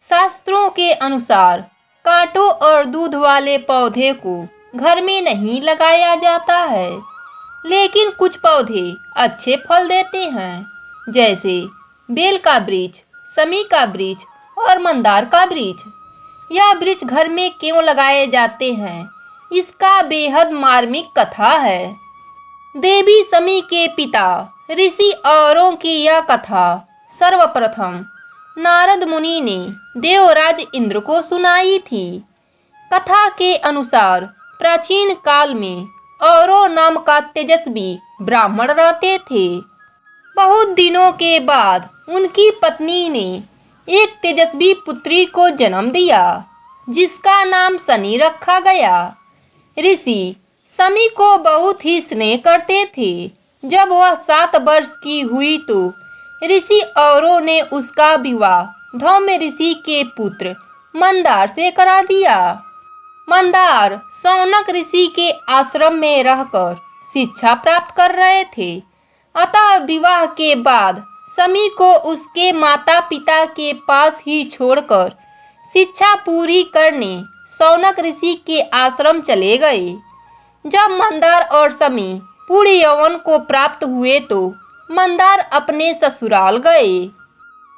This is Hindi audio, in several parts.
शास्त्रों के अनुसार कांटों और दूध वाले पौधे को घर में नहीं लगाया जाता है, लेकिन कुछ पौधे अच्छे फल देते हैं, जैसे बेल का वृक्ष, समी का वृक्ष और मंदार का वृक्ष। यह वृक्ष घर में क्यों लगाए जाते हैं, इसका बेहद मार्मिक कथा है। देवी समी के पिता ऋषि औरों की यह कथा सर्वप्रथम नारद मुनि ने देवराज इंद्र को सुनाई थी। कथा के अनुसार प्राचीन काल में औरों नाम का तेजस्वी ब्राह्मण रहते थे। बहुत दिनों के बाद उनकी पत्नी ने एक तेजस्वी पुत्री को जन्म दिया, जिसका नाम सनी रखा गया। ऋषि समी को बहुत ही स्नेह करते थे। जब वह 7 वर्ष की हुई तो ऋषि औरों ने उसका विवाह धौम्य ऋषि के पुत्र मंदार से करा दिया। मंदार शौनक ऋषि के आश्रम में रहकर शिक्षा प्राप्त कर रहे थे, अतः विवाह के बाद समी को उसके माता पिता के पास ही छोड़कर शिक्षा पूरी करने शौनक ऋषि के आश्रम चले गए। जब मंदार और समी पूर्ण यौवन को प्राप्त हुए तो मंदार अपने ससुराल गए।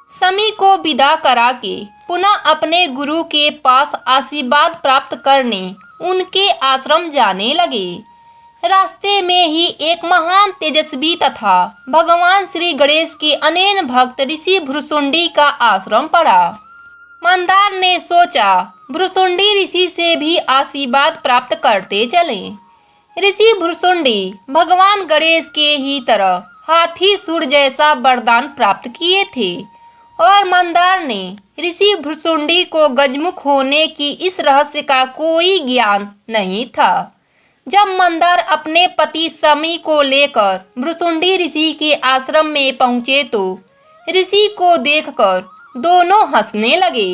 समी को विदा करा के पुनः अपने गुरु के पास आशीर्वाद प्राप्त करने उनके आश्रम जाने लगे। रास्ते में ही एक महान तेजस्वी तथा भगवान श्री गणेश के अनन्य भक्त ऋषि भृशुंडी का आश्रम पड़ा। मंदार ने सोचा भृशुंडी ऋषि से भी आशीर्वाद प्राप्त करते चलें। ऋषि भृशुंडी भगवान गणेश के ही तरह हाथी सुर जैसा वरदान प्राप्त किए थे और मंदार ने ऋषि भृशुंडी को गजमुख होने की इस रहस्य का कोई ज्ञान नहीं था। जब मंदार अपने पति समी को लेकर भृशुंडी ऋषि के आश्रम में पहुंचे तो ऋषि को देखकर दोनों हंसने लगे।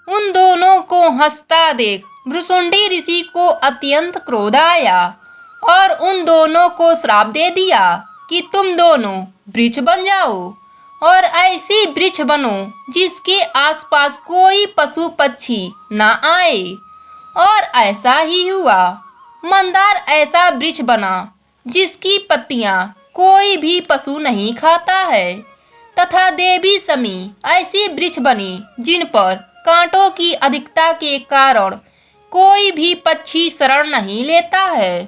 उन दोनों को हंसता देख भृशुंडी ऋषि को अत्यंत क्रोध आया और उन दोनों को श्राप दे दिया कि तुम दोनों वृक्ष बन जाओ और ऐसी वृक्ष बनो जिसके आसपास कोई पशु पक्षी ना आए। और ऐसा ही हुआ। मंदार ऐसा वृक्ष बना जिसकी पत्तियां कोई भी पशु नहीं खाता है, तथा देवी समी ऐसी वृक्ष बनी जिन पर कांटों की अधिकता के कारण कोई भी पक्षी शरण नहीं लेता है।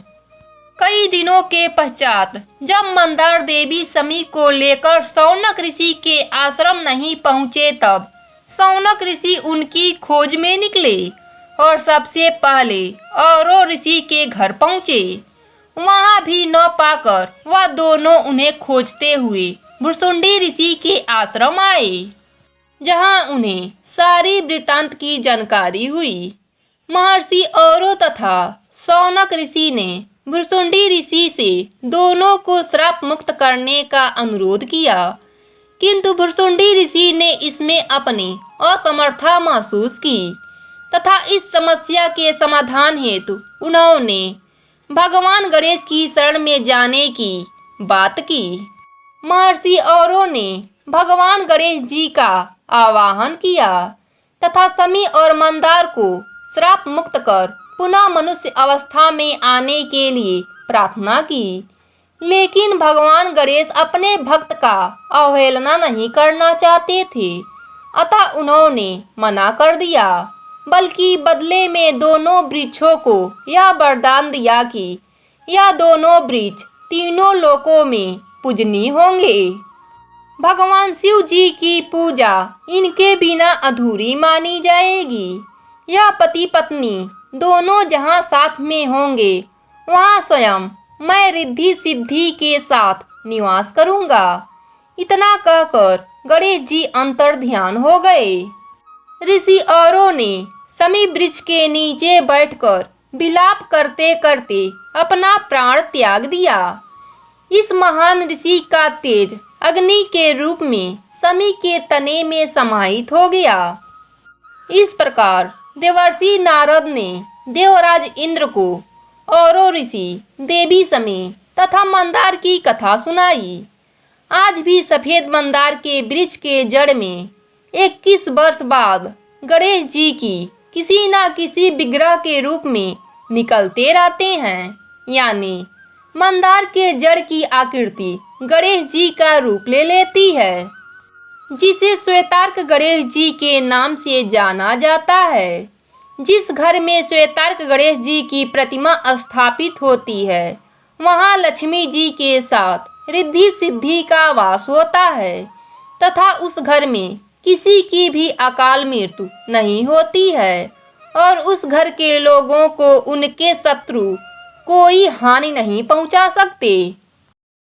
कई दिनों के पश्चात जब मंदार देवी समी को लेकर शौनक ऋषि के आश्रम नहीं पहुँचे, तब शौनक ऋषि उनकी खोज में निकले और सबसे पहले औरों ऋषि के घर पहुँचे। वहाँ भी न पाकर वह दोनों उन्हें खोजते हुए भृशुंडी ऋषि के आश्रम आए, जहाँ उन्हें सारी वृत्तांत की जानकारी हुई। महर्षि औरों तथा शौनक ऋषि ने भृशुंडी ऋषि से दोनों को श्राप मुक्त करने का अनुरोध किया, किंतु भृशुंडी ऋषि ने इसमें अपनी असमर्थता महसूस की तथा इस समस्या के समाधान हेतु उन्होंने भगवान गणेश की शरण में जाने की बात की। महर्षि औरों ने भगवान गणेश जी का आवाहन किया तथा समी और मंदार को श्राप मुक्त कर पुनः मनुष्य अवस्था में आने के लिए प्रार्थना की, लेकिन भगवान गणेश अपने भक्त का अवहेलना नहीं करना चाहते थे, अतः उन्होंने मना कर दिया, बल्कि बदले में दोनों वृक्षों को यह वरदान दिया कि यह दोनों वृक्ष तीनों लोकों में पूजनीय होंगे। भगवान शिव जी की पूजा इनके बिना अधूरी मानी जाएगी। यह पति पत्नी दोनों जहाँ साथ में होंगे, वहाँ स्वयं मैं रिद्धि सिद्धि के साथ निवास करूँगा। इतना कहकर गणेश जी अंतर ध्यान हो गए। ऋषि औरों ने समी वृक्ष के नीचे बैठकर विलाप करते करते अपना प्राण त्याग दिया। इस महान ऋषि का तेज अग्नि के रूप में समी के तने में समाहित हो गया। इस प्रकार देवर्षि नारद ने देवराज इंद्र को औरों ऋषि, देवी समी तथा मंदार की कथा सुनाई। आज भी सफेद मंदार के वृक्ष के जड़ में 21 वर्ष बाद गणेश जी की किसी न किसी विग्रह के रूप में निकलते रहते हैं। यानी मंदार के जड़ की आकृति गणेश जी का रूप ले लेती है, जिसे श्वेतार्क गणेश जी के नाम से जाना जाता है। जिस घर में श्वेतार्क गणेश जी की प्रतिमा स्थापित होती है, वहाँ लक्ष्मी जी के साथ रिद्धि सिद्धि का वास होता है तथा उस घर में किसी की भी अकाल मृत्यु नहीं होती है और उस घर के लोगों को उनके शत्रु कोई हानि नहीं पहुंचा सकते।